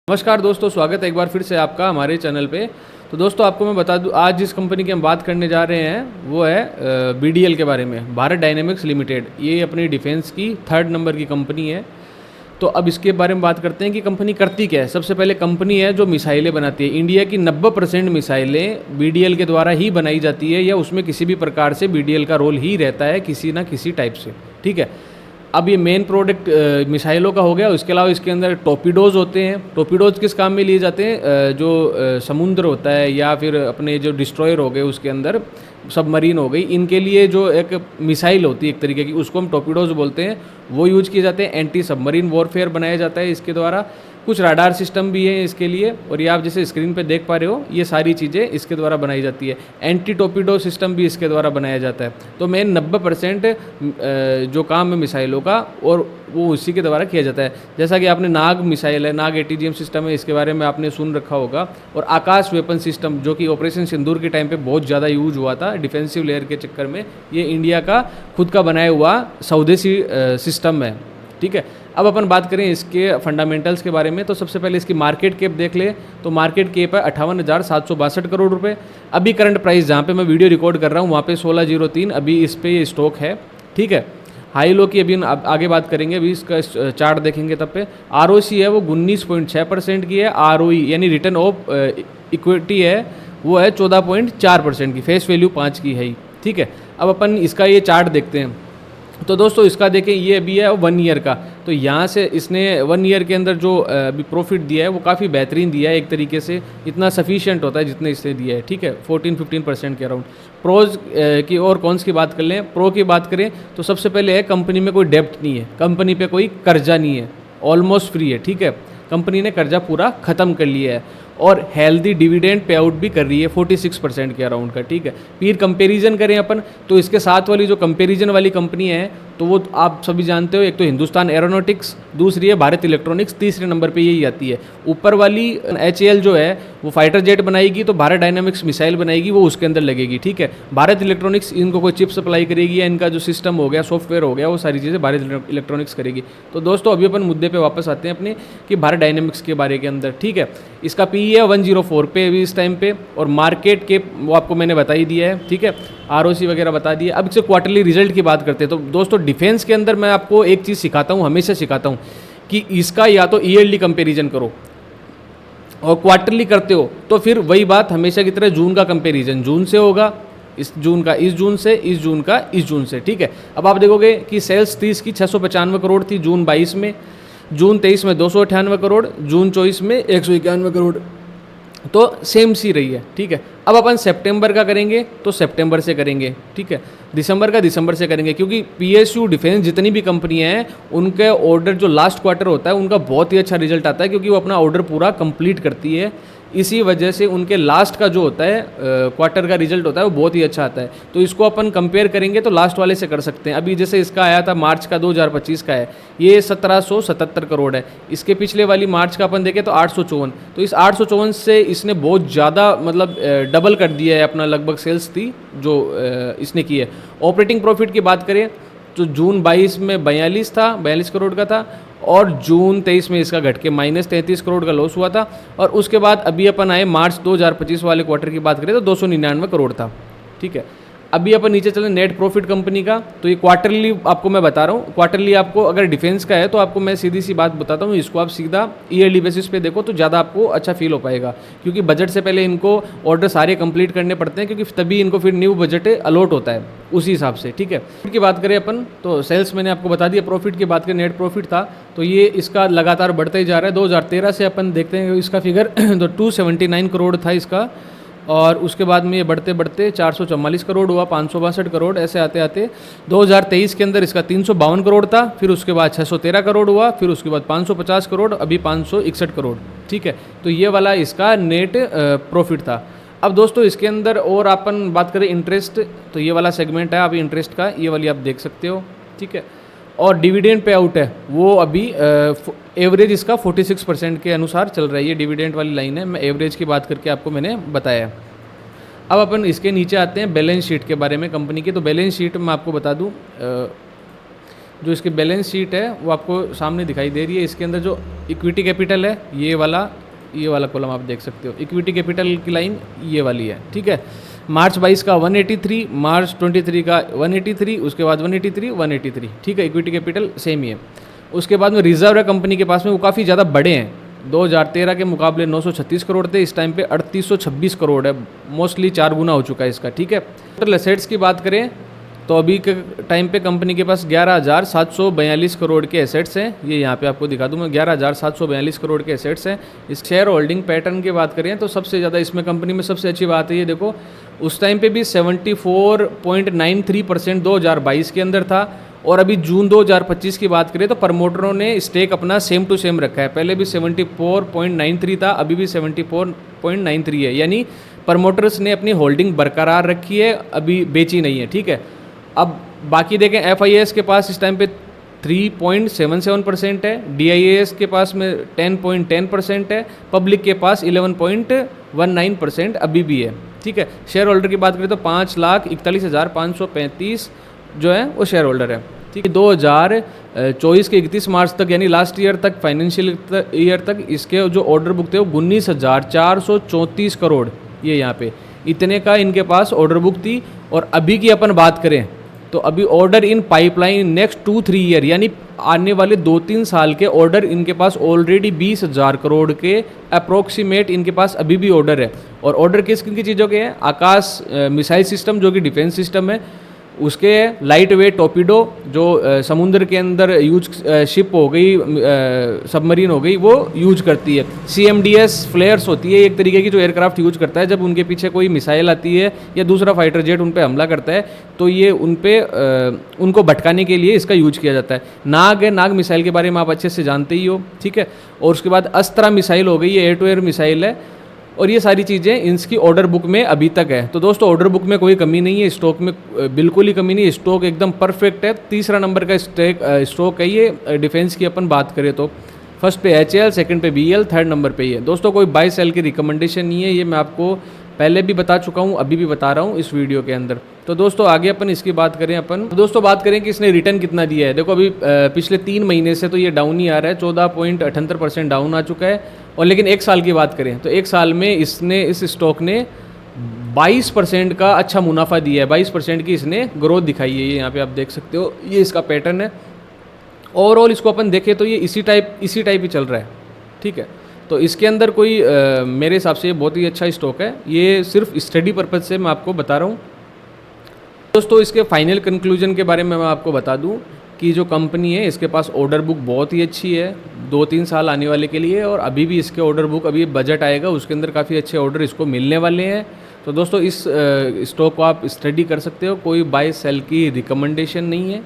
नमस्कार दोस्तों, स्वागत है एक बार फिर से आपका हमारे चैनल पे। तो दोस्तों आपको मैं बता दूं, आज जिस कंपनी की हम बात करने जा रहे हैं वो है BDL के बारे में, भारत डायनेमिक्स लिमिटेड। ये अपनी डिफेंस की 3rd नंबर की कंपनी है। तो अब इसके बारे में बात करते हैं कि कंपनी करती क्या है। सबसे पहले कंपनी है जो मिसाइलें बनाती है। इंडिया की 90% मिसाइलें BDL के द्वारा ही बनाई जाती है, या उसमें किसी भी प्रकार से BDL का रोल ही रहता है किसी ना किसी टाइप से। ठीक है, अब ये मेन प्रोडक्ट मिसाइलों का हो गया। उसके अलावा इसके अंदर टॉर्पीडोज होते हैं। टॉर्पीडोज किस काम में लिए जाते हैं? जो समुद्र होता है या फिर अपने जो डिस्ट्रॉयर हो गए उसके अंदर, सबमरीन हो गई, इनके लिए जो एक मिसाइल होती है एक तरीके की, उसको हम टॉर्पीडोज बोलते हैं, वो यूज किए जाते हैं। एंटी सबमरीन वॉरफेयर बनाया जाता है इसके द्वारा। कुछ राडार सिस्टम भी है इसके लिए, और ये आप जैसे स्क्रीन पे देख पा रहे हो, ये सारी चीज़ें इसके द्वारा बनाई जाती है। एंटी टॉर्पीडो सिस्टम भी इसके द्वारा बनाया जाता है। तो मेन 90% जो काम है मिसाइलों का, और वो उसी के द्वारा किया जाता है। जैसा कि आपने नाग मिसाइल है, नाग ATGM सिस्टम है, इसके बारे में आपने सुन रखा होगा। और आकाश वेपन सिस्टम, जो कि ऑपरेशन सिंदूर के टाइम पे बहुत ज़्यादा यूज हुआ था डिफेंसिव लेयर के चक्कर में, ये इंडिया का खुद का बनाया हुआ स्वदेशी सिस्टम है। ठीक है, अब अपन बात करें इसके फंडामेंटल्स के बारे में। तो सबसे पहले इसकी मार्केट कैप देख ले, तो मार्केट कैप है 58,762 करोड़ रुपए। अभी करंट प्राइस जहाँ पे मैं वीडियो रिकॉर्ड कर रहा हूँ वहाँ पे 1603 अभी इस पे ये स्टॉक है। ठीक है, हाई लो की अभी आगे बात करेंगे, अभी इसका चार्ट देखेंगे तब पे। ROC है वो 19.6% की है। ROE यानी रिटर्न ऑफ इक्विटी है वो है 14.4% की। फेस वैल्यू 5 की है ही। ठीक है, अब अपन इसका ये चार्ट देखते हैं। तो दोस्तों इसका देखें, ये अभी है 1 ईयर का। तो यहाँ से इसने 1 ईयर के अंदर जो अभी प्रॉफिट दिया है वो काफ़ी बेहतरीन दिया है। एक तरीके से इतना सफिशिएंट होता है जितने इसने दिया है। ठीक है, 14-15% के अराउंड। प्रोज की और कौन्स की बात कर लें, प्रो की बात करें तो सबसे पहले है कंपनी में कोई डेब्ट नहीं है, कंपनी पे कोई कर्जा नहीं है, ऑलमोस्ट फ्री है। ठीक है, कंपनी ने कर्जा पूरा ख़त्म कर लिया है, और हेल्दी डिविडेंड पे आउट भी कर रही है 46% के अराउंड का। ठीक है, फिर कंपैरिजन करें अपन तो इसके साथ वाली जो कंपैरिजन वाली कंपनी है तो वो आप सभी जानते हो, एक तो हिंदुस्तान एरोनॉटिक्स, दूसरी है भारत इलेक्ट्रॉनिक्स, तीसरे नंबर पे यही आती है। ऊपर वाली HAL जो है वो फाइटर जेट बनाएगी, तो भारत डायनामिक्स मिसाइल बनाएगी, वो उसके अंदर लगेगी। ठीक है, भारत इलेक्ट्रॉनिक्स इनको कोई चिप सप्लाई करेगी, या इनका जो सिस्टम हो गया, सॉफ्टवेयर हो गया, वो सारी चीज़ें भारत इलेक्ट्रॉनिक्स करेगी। तो दोस्तों अभी अपन मुद्दे पे वापस आते हैं अपने कि भारत डायनामिक्स के बारे के अंदर। ठीक है, इसका PE है 104 पे अभी इस टाइम पे, और मार्केट के वो आपको मैंने बता ही दिया है। ठीक है, ROC वगैरह बता दिया। अब इससे क्वार्टरली रिजल्ट की बात करते हैं। तो दोस्तों डिफेंस के अंदर मैं आपको एक चीज़ सिखाता हूँ, हमेशा सिखाता हूँ कि इसका या तो ईयरली कंपैरिजन करो, और क्वार्टरली करते हो तो फिर वही बात हमेशा की तरह जून का कंपैरिजन जून से होगा, इस जून का इस जून से, इस जून का इस जून से। ठीक है, अब आप देखोगे कि सेल्स 30 की 695 करोड़ थी जून 22 में, जून 23 में 298 करोड़, जून 24 में 191 करोड़। तो सेम सी रही है। ठीक है, अब अपन सितंबर का करेंगे तो सितंबर से करेंगे। ठीक है, दिसंबर का दिसंबर से करेंगे, क्योंकि PSU डिफेंस जितनी भी कंपनियां हैं उनके ऑर्डर जो लास्ट क्वार्टर होता है उनका बहुत ही अच्छा रिजल्ट आता है, क्योंकि वो अपना ऑर्डर पूरा कंप्लीट करती है। इसी वजह से उनके लास्ट का जो होता है क्वार्टर का रिजल्ट होता है वो बहुत ही अच्छा आता है। तो इसको अपन कंपेयर करेंगे तो लास्ट वाले से कर सकते हैं। अभी जैसे इसका आया था मार्च का 2025 का है, ये 1777 करोड़ है। इसके पिछले वाली मार्च का अपन देखें तो 854। तो इस 854 से इसने बहुत ज़्यादा मतलब डबल कर दिया है अपना लगभग सेल्स थी जो इसने की है। ऑपरेटिंग प्रॉफिट की बात करें तो जून 22 में 42 करोड़ का था, और जून 23 में इसका घट के -33 करोड़ का लॉस हुआ था। और उसके बाद अभी अपन आए मार्च 2025 वाले क्वार्टर की बात करें तो 299 करोड़ था। ठीक है, अभी अपन नीचे चले नेट प्रॉफिट कंपनी का। तो ये क्वार्टरली आपको मैं बता रहा हूँ, क्वार्टरली आपको अगर डिफेंस का है तो आपको मैं सीधी सी बात बताता हूँ, इसको आप सीधा ईयरली बेसिस पे देखो तो ज़्यादा आपको अच्छा फील हो पाएगा, क्योंकि बजट से पहले इनको ऑर्डर सारे कंप्लीट करने पड़ते हैं, क्योंकि तभी इनको फिर न्यू बजट अलॉट होता है उसी हिसाब से। ठीक है, प्रॉफिट की बात करें अपन तो सेल्स मैंने आपको बता दिया। प्रॉफिट की बात करें, नेट प्रॉफिट था तो ये इसका लगातार बढ़ता ही जा रहा है। 2013 से अपन देखते हैं इसका फिगर तो 279 करोड़ था इसका, और उसके बाद में ये बढ़ते बढ़ते 444 करोड़ हुआ, 562 करोड़, ऐसे आते आते 2023 के अंदर इसका 352 करोड़ था, फिर उसके बाद 613 करोड़ हुआ, फिर उसके बाद 550 करोड़, अभी 561 करोड़। ठीक है, तो ये वाला इसका नेट प्रॉफिट था। अब दोस्तों इसके अंदर और अपन बात करें इंटरेस्ट, तो ये वाला सेगमेंट है अभी इंटरेस्ट का, ये वाली आप देख सकते हो। ठीक है, और डिविडेंड पे आउट है वो अभी एवरेज इसका 46% के अनुसार चल रहा है। ये डिविडेंड वाली लाइन है, मैं एवरेज की बात करके आपको मैंने बताया। अब अपन इसके नीचे आते हैं बैलेंस शीट के बारे में कंपनी की। तो बैलेंस शीट मैं आपको बता दूं, जो इसकी बैलेंस शीट है वो आपको सामने दिखाई दे रही है। इसके अंदर जो इक्विटी कैपिटल है ये वाला कॉलम आप देख सकते हो, इक्विटी कैपिटल की लाइन ये वाली है, ठीक है। मार्च 22 का 183, मार्च 23 का 183, उसके बाद 183, 183, ठीक है। इक्विटी कैपिटल सेम ही है। उसके बाद में रिजर्व है कंपनी के पास में, वो काफ़ी ज़्यादा बड़े हैं। 2013 के मुकाबले 936 करोड़ थे, इस टाइम पे 3826 करोड़ है, मोस्टली 4 गुना हो चुका है इसका, ठीक है। टोटल एसेट्स की बात करें तो अभी के टाइम पे कंपनी के पास 11,742 करोड़ के एसेट्स हैं। ये यहाँ पे आपको दिखा दूँ मैं, 11,742 करोड़ के एसेट्स हैं। इस शेयर होल्डिंग पैटर्न की बात करें तो सबसे ज़्यादा इसमें कंपनी में सबसे अच्छी बात है ये देखो, उस टाइम पे भी 74.93% 2022 के अंदर था, और अभी जून 2025 की बात करें तो प्रमोटरों ने स्टेक अपना सेम टू सेम रखा है। पहले भी 74.93 था, अभी भी 74.93 है, यानी प्रमोटर्स ने अपनी होल्डिंग बरकरार रखी है, अभी बेची नहीं है, ठीक है। अब बाकी देखें, FIAS के पास इस टाइम पे 3.77% है, DIAS के पास में 10.10% है, पब्लिक के पास 11.19% अभी भी है, ठीक है। शेयर होल्डर की बात करें तो 5,41,535 जो है वो शेयर होल्डर है, ठीक है। 2024 के 31 मार्च तक यानी लास्ट ईयर तक, फाइनेंशियल ईयर तक इसके जो ऑर्डर बुक थे वो 19,434 करोड़, ये यहाँ पे इतने का इनके पास ऑर्डर बुक थी। और अभी की अपन बात करें तो अभी order in pipeline next 2-3 year, यानी आने वाले 2-3 साल के ऑर्डर इनके पास ऑलरेडी 20,000 करोड़ के अप्रोक्सीमेट इनके पास अभी भी ऑर्डर है। और ऑर्डर किस किन की चीज़ों के हैं? आकाश मिसाइल सिस्टम जो कि डिफेंस सिस्टम है, उसके लाइट वेट टॉर्पीडो जो समुद्र के अंदर यूज शिप हो गई, सबमरीन हो गई, वो यूज करती है। CMDS फ्लेयर्स होती है एक तरीके की जो एयरक्राफ्ट यूज करता है, जब उनके पीछे कोई मिसाइल आती है या दूसरा फाइटर जेट उन पर हमला करता है तो ये उनको भटकाने के लिए इसका यूज किया जाता है। नाग है, नाग मिसाइल के बारे में आप अच्छे से जानते ही हो, ठीक है। और उसके बाद अस्त्रा मिसाइल हो गई, ये एयर टू एयर मिसाइल है, और ये सारी चीज़ें इसकी ऑर्डर बुक में अभी तक है। तो दोस्तों ऑर्डर बुक में कोई कमी नहीं है, स्टॉक में बिल्कुल ही कमी नहीं है, स्टॉक एकदम परफेक्ट है। तीसरा नंबर का स्टॉक है ये डिफेंस की अपन बात करें तो। फर्स्ट पे HAL, सेकंड पे BEL, थर्ड नंबर पे ही है। दोस्तों कोई बाय सेल की रिकमेंडेशन नहीं है, ये मैं आपको पहले भी बता चुका हूँ, अभी भी बता रहा हूँ इस वीडियो के अंदर। तो दोस्तों आगे अपन इसकी बात करें, दोस्तों बात करें कि इसने रिटर्न कितना दिया है। देखो अभी पिछले 3 महीने से तो ये डाउन ही आ रहा है, 14.78% डाउन आ चुका है। और लेकिन 1 साल की बात करें तो 1 साल में इस स्टॉक ने 22% का अच्छा मुनाफा दिया है, 22% की इसने ग्रोथ दिखाई है। ये यहाँ पे आप देख सकते हो, ये इसका पैटर्न है। ओवरऑल इसको अपन देखें तो ये इसी टाइप ही चल रहा है, ठीक है। तो इसके अंदर कोई मेरे हिसाब से ये बहुत ही अच्छा स्टॉक है, ये सिर्फ स्टडी पर्पज़ से मैं आपको बता रहा हूँ। दोस्तों इसके फाइनल कंक्लूजन के बारे में मैं आपको बता दूं कि जो कंपनी है इसके पास ऑर्डर बुक बहुत ही अच्छी है 2-3 साल आने वाले के लिए, और अभी भी इसके ऑर्डर बुक, अभी बजट आएगा उसके अंदर काफ़ी अच्छे ऑर्डर इसको मिलने वाले हैं। तो दोस्तों इस स्टॉक को आप स्टडी कर सकते हो, कोई बाय सेल की रिकमेंडेशन नहीं है।